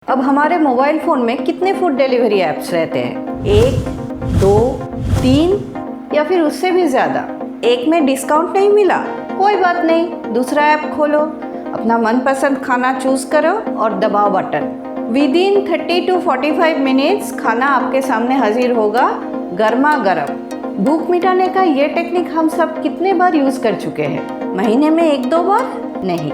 अब हमारे mobile phone में कितने फूड डिलीवरी ऐप्स रहते हैं? 1, 2, 3 या फिर उससे भी ज़्यादा। एक में डिस्काउंट नहीं मिला, कोई बात नहीं, दूसरा ऐप खोलो, अपना मनपसंद खाना चूज़ करो और दबाओ बटन। विदिन 30 to 45 मिनट्स खाना आपके सामने हाजिर होगा, गर्मा गर्म। भूख मिटाने का ये टेक्निक हम सब कितने बार यूज़ कर चुके हैं? महीने में 1-2 बार? नहीं,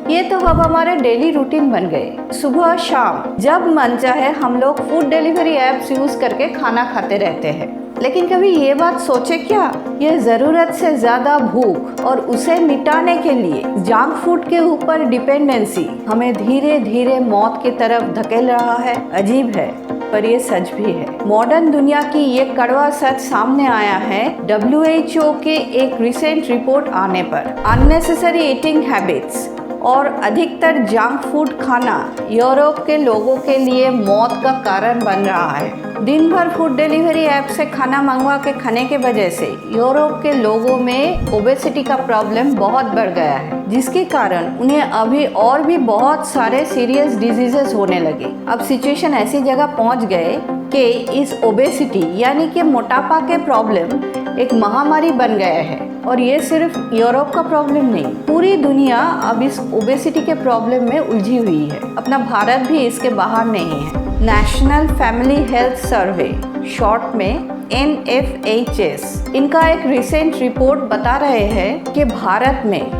ये तो अब हमारे डेली रूटीन बन गए। सुबह शाम जब मन चाहे हम लोग फूड डिलीवरी ऐप्स यूज़ करके खाना खाते रहते हैं। लेकिन कभी ये बात सोचे क्या, ये ज़रूरत से ज़्यादा भूख और उसे मिटाने के लिए जंक फूड के ऊपर डिपेंडेंसी हमें धीरे धीरे मौत की तरफ धकेल रहा है। अजीब है, पर ये सच भी है। मॉडर्न दुनिया की ये कड़वा सच सामने आया है WHO के एक रिसेंट रिपोर्ट आने पर। अननेसेसरी ईटिंग हैबिट्स और अधिकतर जंक फूड खाना यूरोप के लोगों के लिए मौत का कारण बन रहा है। दिन भर फूड डिलीवरी ऐप से खाना मंगवा के खाने के वजह से यूरोप के लोगों में ओबेसिटी का प्रॉब्लम बहुत बढ़ गया है, जिसके कारण उन्हें अभी और भी बहुत सारे सीरियस डिजीजेस होने लगे। अब सिचुएशन ऐसी जगह पहुंच गए कि इस ओबेसिटी यानी कि मोटापा के प्रॉब्लम एक महामारी बन गया है। और ये सिर्फ यूरोप का प्रॉब्लम नहीं, पूरी दुनिया अब इस ओबेसिटी के प्रॉब्लम में उलझी हुई है। अपना भारत भी इसके बाहर नहीं है। National family health survey, short में NFHS, इनका एक रिसेंट रिपोर्ट बता रहे हैं कि भारत में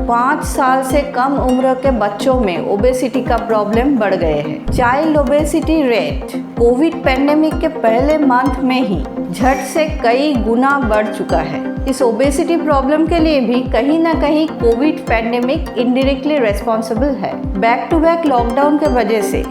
5 साल से कम उम्र के बच्चों में ओबेसिटी का प्रॉब्लम बढ़ गए हैं। Child obesity rate Covid pandemic के पहले मंथ में ही झट से कई गुना बढ़ चुका है। इस ओबेसिटी प्रॉब्लम के लिए भी कहीं ना कहीं कोविड पैंडेमिक इनडायरेक्टली रेस्पॉन्सिबल है। बैक टू बैक लॉकडाउन के वजह से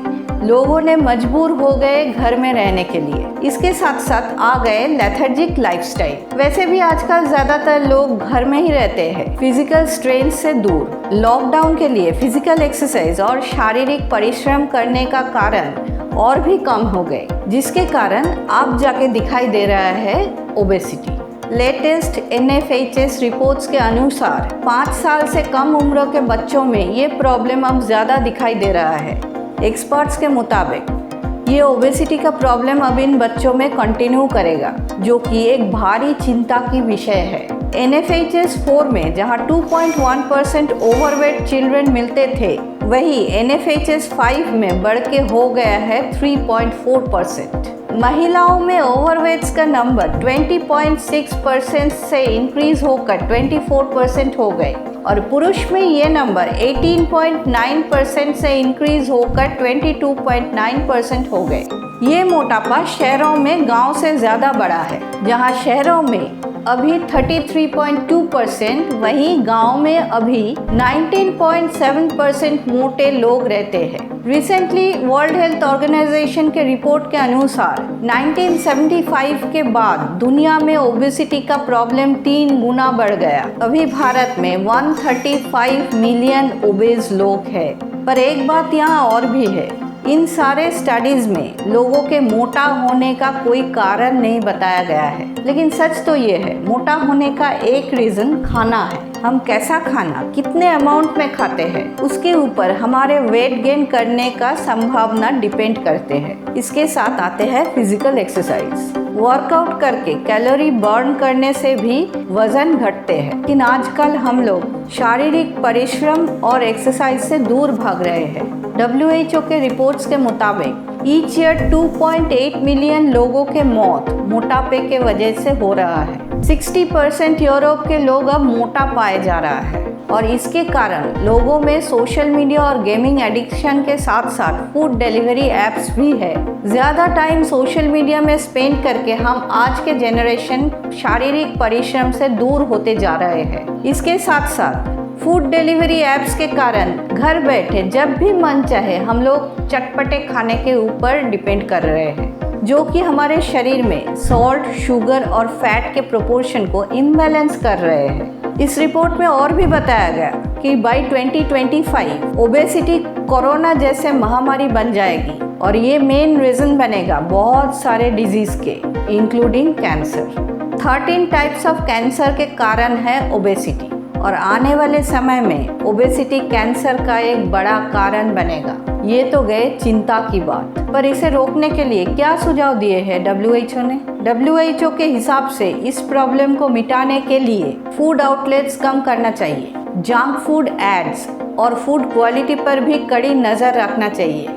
लोगों ने मजबूर हो गए घर में रहने के लिए। इसके साथ साथ आ गए लेथर्जिक लाइफस्टाइल। वैसे भी आजकल ज्यादातर लोग घर में ही रहते हैं, फिजिकल स्ट्रेन से दूर। लॉकडाउन के लिए फिजिकल एक्सरसाइज और शारीरिक परिश्रम करने का कारण और भी कम हो गए, जिसके कारण अब जाके दिखाई दे रहा है ओबेसिटी। लेटेस्ट NFHS रिपोर्ट्स के अनुसार 5 साल से कम उम्र के बच्चों में ये प्रॉब्लम अब ज़्यादा दिखाई दे रहा है। एक्सपर्ट्स के मुताबिक ये ओबेसिटी का प्रॉब्लम अब इन बच्चों में कंटिन्यू करेगा, जो कि एक भारी चिंता की विषय है। NFHS 4 में जहां 2.1% ओवरवेट चिल्ड्रन मिलते थे, वही NFHS 5 में बढ़ के हो गया है 3.4%। महिलाओं में ओवरवेट्स का नंबर 20.6% से इंक्रीज होकर 24% हो गए और पुरुष में ये नंबर 18.9% से इंक्रीज होकर 22.9% हो गए। ये मोटापा शहरों में गांव से ज़्यादा बढ़ा है। जहां शहरों में अभी 33.2%, वहीं गांव में अभी 19.7% मोटे लोग रहते हैं। रिसेंटली वर्ल्ड हेल्थ ऑर्गेनाइजेशन के रिपोर्ट के अनुसार 1975 के बाद दुनिया में ओबेसिटी का प्रॉब्लम 3 गुना बढ़ गया। अभी भारत में 135 मिलियन ओबेज लोग हैं। पर एक बात यहाँ और भी है, इन सारे स्टडीज़ में लोगों के मोटा होने का कोई कारण नहीं बताया गया है। लेकिन सच तो ये है, मोटा होने का एक रीज़न खाना है। हम कैसा खाना, कितने अमाउंट में खाते हैं, उसके ऊपर हमारे वेट गेन करने का संभावना डिपेंड करते हैं। इसके साथ आते हैं फिजिकल एक्सरसाइज। वर्कआउट करके कैलोरी बर्न करने से भी वजन घटते हैं, लेकिन आजकल हम लोग शारीरिक परिश्रम और एक्सरसाइज से दूर भाग रहे हैं। WHO के रिपोर्ट्स के मुताबिक ईच ईयर 2.8 मिलियन लोगों के मौत मोटापे के वजह से हो रहा है। 60% यूरोप के लोग अब मोटा पाए जा रहा है और इसके कारण लोगों में सोशल मीडिया और गेमिंग एडिक्शन के साथ साथ फूड डिलीवरी ऐप्स भी है। ज़्यादा टाइम सोशल मीडिया में स्पेंड करके हम आज के जनरेशन शारीरिक परिश्रम से दूर होते जा रहे हैं। इसके साथ साथ फूड डिलीवरी ऐप्स के कारण घर बैठे जब भी मन चाहे हम लोग चटपटे खाने के ऊपर डिपेंड कर रहे हैं, जो कि हमारे शरीर में सॉल्ट, शुगर और फैट के प्रोपोर्शन को इम्बैलेंस कर रहे हैं। इस रिपोर्ट में और भी बताया गया कि बाय 2025 ओबेसिटी कोरोना जैसे महामारी बन जाएगी और ये मेन रीज़न बनेगा बहुत सारे डिजीज़ के, including cancer. 13 types of cancer के कारण है ओबेसिटी। और आने वाले समय में ओबेसिटी कैंसर का एक बड़ा कारण बनेगा। ये तो गए चिंता की बात, पर इसे रोकने के लिए क्या सुझाव दिए हैं WHO ने? WHO के हिसाब से इस प्रॉब्लम को मिटाने के लिए फूड आउटलेट्स कम करना चाहिए, जंक फूड एड्स और फूड क्वालिटी पर भी कड़ी नज़र रखना चाहिए,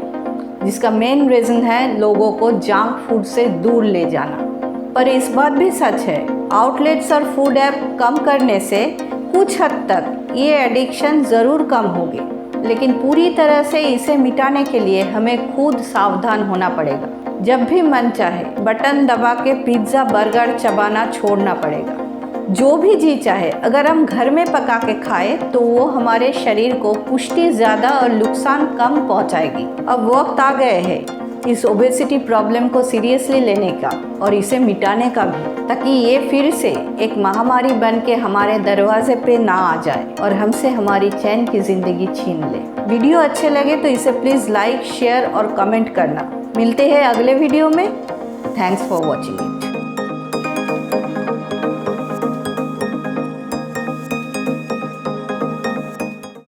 जिसका मेन रीज़न है लोगों को जंक फूड से दूर ले जाना। पर इस बात भी सच है, आउटलेट्स और फूड ऐप कम करने से कुछ हद तक ये एडिक्शन ज़रूर कम होगी, लेकिन पूरी तरह से इसे मिटाने के लिए हमें खुद सावधान होना पड़ेगा। जब भी मन चाहे बटन दबा के पिज़्ज़ा बर्गर चबाना छोड़ना पड़ेगा। जो भी जी चाहे अगर हम घर में पका के खाए तो वो हमारे शरीर को पुष्टि ज़्यादा और नुकसान कम पहुंचाएगी। अब वक्त आ गए है इस ओबेसिटी प्रॉब्लम को सीरियसली लेने का और इसे मिटाने का भी, ताकि ये फिर से एक महामारी बन के हमारे दरवाजे पे ना आ जाए और हमसे हमारी चैन की ज़िंदगी छीन ले। वीडियो अच्छे लगे तो इसे प्लीज़ लाइक, शेयर और कमेंट करना। मिलते हैं अगले वीडियो में। Thanks for watching it.